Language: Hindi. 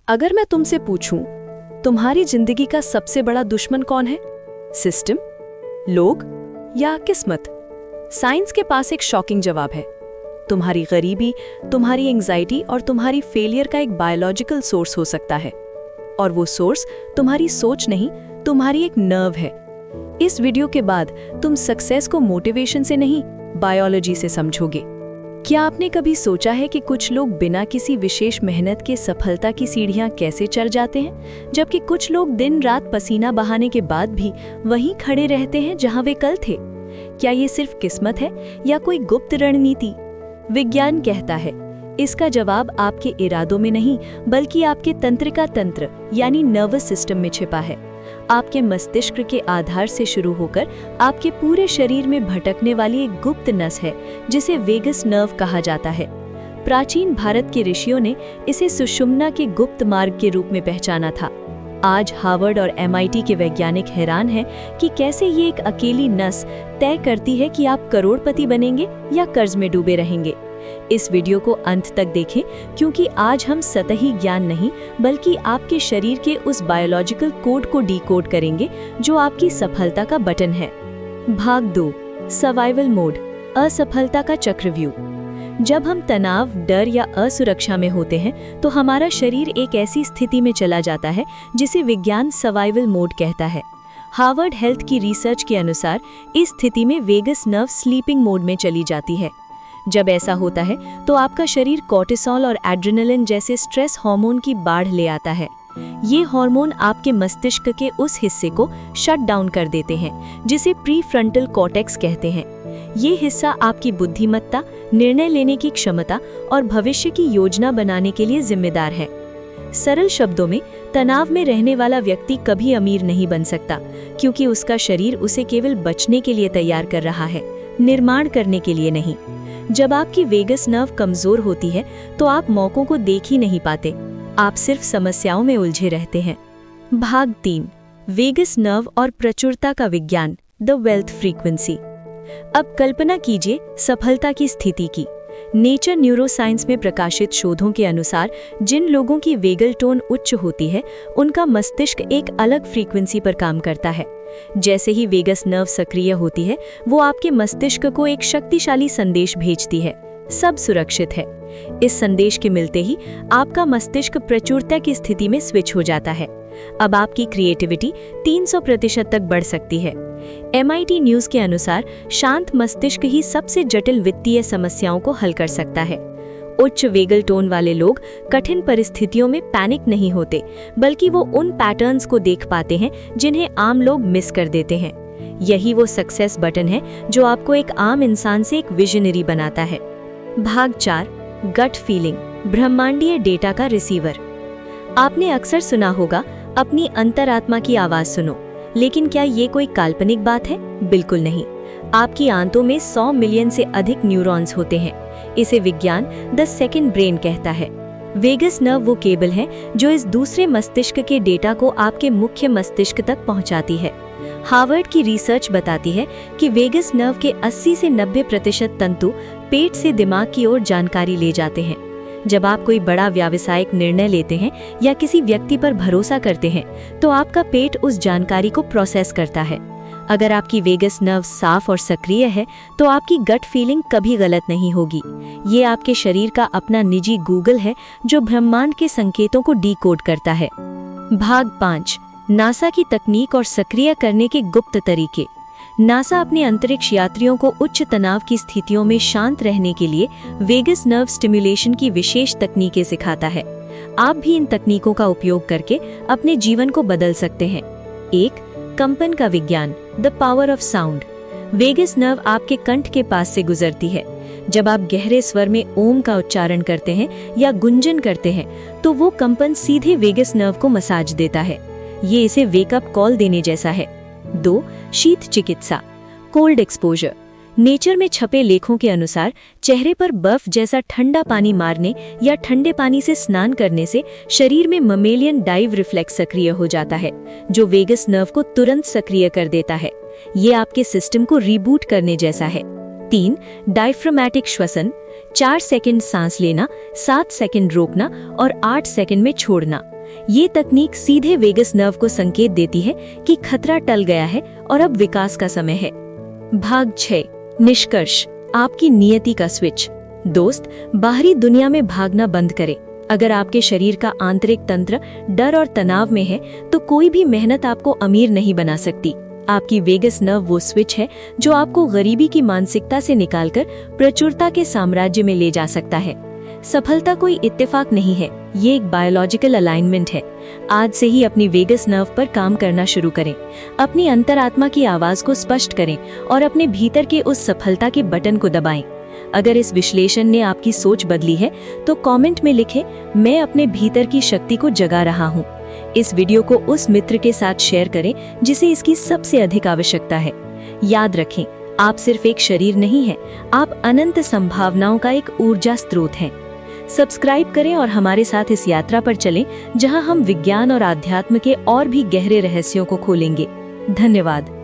अगर मैं तुमसे पूछूं, तुम्हारी जिंदगी का सबसे बड़ा दुश्मन कौन है? सिस्टम, लोग या किस्मत? साइंस के पास एक शॉकिंग जवाब है। तुम्हारी गरीबी, तुम्हारी एंजाइटी और तुम्हारी फेलियर का एक बायोलॉजिकल सोर्स हो सकता है। और वो सोर्स तुम्हारी सोच नहीं, तुम्हारी एक नर्व है। इस वीडियो के बाद तुम सक्सेस को मोटिवेशन से नहीं, बायोलॉजी से समझोगे। क्या आपने कभी सोचा है कि कुछ लोग बिना किसी विशेष मेहनत के सफलता की सीढ़ियां कैसे चढ़ जाते हैं, जबकि कुछ लोग दिन रात पसीना बहाने के बाद भी वहीं खड़े रहते हैं जहां वे कल थे? क्या ये सिर्फ किस्मत है या कोई गुप्त रणनीति? विज्ञान कहता है इसका जवाब आपके इरादों में नहीं, बल्कि आपके तंत्रिका तंत्र यानी नर्वस सिस्टम में छिपा है। आपके मस्तिष्क के आधार से शुरू होकर आपके पूरे शरीर में भटकने वाली एक गुप्त नस है जिसे वेगस नर्व कहा जाता है। प्राचीन भारत के ऋषियों ने इसे सुषुम्ना के गुप्त मार्ग के रूप में पहचाना था। आज हार्वर्ड और MIT के वैज्ञानिक हैरान हैं कि कैसे ये एक अकेली नस तय करती है कि आप करोड़पति बनेंगे या कर्ज में डूबे रहेंगे। इस वीडियो को अंत तक देखें, क्योंकि आज हम सतही ज्ञान नहीं बल्कि आपके शरीर के उस बायोलॉजिकल कोड को डिकोड करेंगे जो आपकी सफलता का बटन है। भाग 2, सर्वाइवल मोड, असफलता का चक्रव्यूह। जब हम तनाव, डर या असुरक्षा में होते हैं तो हमारा शरीर एक ऐसी स्थिति में चला जाता है जिसे विज्ञान सर्वाइवल मोड कहता है। हार्वर्ड हेल्थ की रिसर्च के अनुसार इस स्थिति में वेगस नर्व स्लीपिंग मोड में चली जाती है। जब ऐसा होता है तो आपका शरीर कॉर्टिसोल और एड्रेनलिन जैसे स्ट्रेस हार्मोन की बाढ़ ले आता है। ये हार्मोन आपके मस्तिष्क के उस हिस्से को शट डाउन कर देते हैं जिसे प्रीफ्रंटल कॉर्टेक्स कहते हैं। ये हिस्सा आपकी बुद्धिमत्ता, निर्णय लेने की क्षमता और भविष्य की योजना बनाने के लिए जिम्मेदार है। सरल शब्दों में, तनाव में रहने वाला व्यक्ति कभी अमीर नहीं बन सकता, क्योंकि उसका शरीर उसे केवल बचने के लिए तैयार कर रहा है, निर्माण करने के लिए नहीं। जब आपकी वेगस नर्व कमजोर होती है तो आप मौकों को देख ही नहीं पाते, आप सिर्फ समस्याओं में उलझे रहते हैं। भाग 3, वेगस नर्व और प्रचुरता का विज्ञान, द वेल्थ फ्रीक्वेंसी। अब कल्पना कीजिए सफलता की स्थिति की। नेचर न्यूरोसाइंस में प्रकाशित शोधों के अनुसार जिन लोगों की वेगल टोन उच्च होती है उनका मस्तिष्क एक अलग फ्रीक्वेंसी पर काम करता है। जैसे ही वेगस नर्व सक्रिय होती है, वो आपके मस्तिष्क को एक शक्तिशाली संदेश भेजती है, सब सुरक्षित है। इस संदेश के मिलते ही आपका मस्तिष्क प्रचुरता की स्थिति में स्विच हो जाता है। अब आपकी क्रिएटिविटी 300% तक बढ़ सकती है। MIT न्यूज़ के अनुसार शांत मस्तिष्क ही सबसे जटिल वित्तीय समस्याओं को हल कर सकता है। उच्च वेगल टोन वाले लोग कठिन परिस्थितियों में पैनिक नहीं होते, बल्कि वो उन पैटर्न्स को देख पाते हैं जिन्हें आम लोग मिस कर देते हैं। यही वो सक्सेस बटन है जो आपको एक आम इंसान से एक विजनरी बनाता है। भाग 4, गट फीलिंग, ब्रह्मांडीय डेटा का रिसीवर। आपने अक्सर सुना होगा, अपनी अंतरात्मा की आवाज सुनो, लेकिन क्या ये कोई काल्पनिक बात है? बिल्कुल नहीं। आपकी आंतों में 100 मिलियन से अधिक न्यूरॉन्स होते हैं। इसे विज्ञान द सेकंड ब्रेन कहता है। वेगस नर्व वो केबल है जो इस दूसरे मस्तिष्क के डेटा को आपके मुख्य मस्तिष्क तक पहुंचाती है। हार्वर्ड की रिसर्च बताती है कि वेगस नर्व के 80 से 90% तंतु पेट से दिमाग की ओर जानकारी ले जाते हैं। जब आप कोई बड़ा व्यावसायिक निर्णय लेते हैं या किसी व्यक्ति पर भरोसा करते हैं तो आपका पेट उस जानकारी को प्रोसेस करता है। अगर आपकी वेगस नर्व साफ और सक्रिय है तो आपकी गट फीलिंग कभी गलत नहीं होगी। ये आपके शरीर का अपना निजी गूगल है जो ब्रह्मांड के संकेतों को डिकोड करता है। भाग 5, नासा की तकनीक और सक्रिय करने के गुप्त तरीके। नासा अपने अंतरिक्ष यात्रियों को उच्च तनाव की स्थितियों में शांत रहने के लिए वेगस नर्व स्टिमुलेशन की विशेष तकनीकें सिखाता है। आप भी इन तकनीकों का उपयोग करके अपने जीवन को बदल सकते हैं। 1, कंपन का विज्ञान, the power of sound. Vagus nerve आपके कंठ के पास से गुजरती है। जब आप गहरे स्वर में ओम का उच्चारण करते हैं या गुंजन करते हैं तो वो कंपन सीधे वेगस नर्व को मसाज देता है। ये इसे वेकअप कॉल देने जैसा है। 2, शीत चिकित्सा, कोल्ड एक्सपोजर। नेचर में छपे लेखों के अनुसार चेहरे पर बर्फ जैसा ठंडा पानी मारने या ठंडे पानी से स्नान करने से शरीर में ममेलियन डाइव रिफ्लेक्स सक्रिय हो जाता है, जो वेगस नर्व को तुरंत सक्रिय कर देता है। ये आपके सिस्टम को रीबूट करने जैसा है। 3, डायफ्रामेटिक श्वसन। 4 सेकंड सांस लेना, 7 सेकंड रोकना और 8 सेकंड में छोड़ना। ये तकनीक सीधे वेगस नर्व को संकेत देती है कि खतरा टल गया है और अब विकास का समय है। भाग 6, निष्कर्ष, आपकी नियति का स्विच। दोस्त, बाहरी दुनिया में भागना बंद करें। अगर आपके शरीर का आंतरिक तंत्र डर और तनाव में है तो कोई भी मेहनत आपको अमीर नहीं बना सकती। आपकी वेगस नर्व वो स्विच है जो आपको गरीबी की मानसिकता से निकालकर प्रचुरता के साम्राज्य में ले जा सकता है। सफलता कोई इत्तेफाक नहीं है, ये एक बायोलॉजिकल अलाइनमेंट है। आज से ही अपनी वेगस नर्व पर काम करना शुरू करें। अपनी अंतरात्मा की आवाज को स्पष्ट करें और अपने भीतर के उस सफलता के बटन को दबाएं। अगर इस विश्लेषण ने आपकी सोच बदली है तो कमेंट में लिखें, मैं अपने भीतर की शक्ति को जगा रहा हूँ। इस वीडियो को उस मित्र के साथ शेयर करें जिसे इसकी सबसे अधिक आवश्यकता है। याद रखें, आप सिर्फ एक शरीर नहीं हैं, आप अनंत संभावनाओं का एक ऊर्जा स्रोत हैं। सब्सक्राइब करें और हमारे साथ इस यात्रा पर चलें जहां हम विज्ञान और आध्यात्म के और भी गहरे रहस्यों को खोलेंगे। धन्यवाद।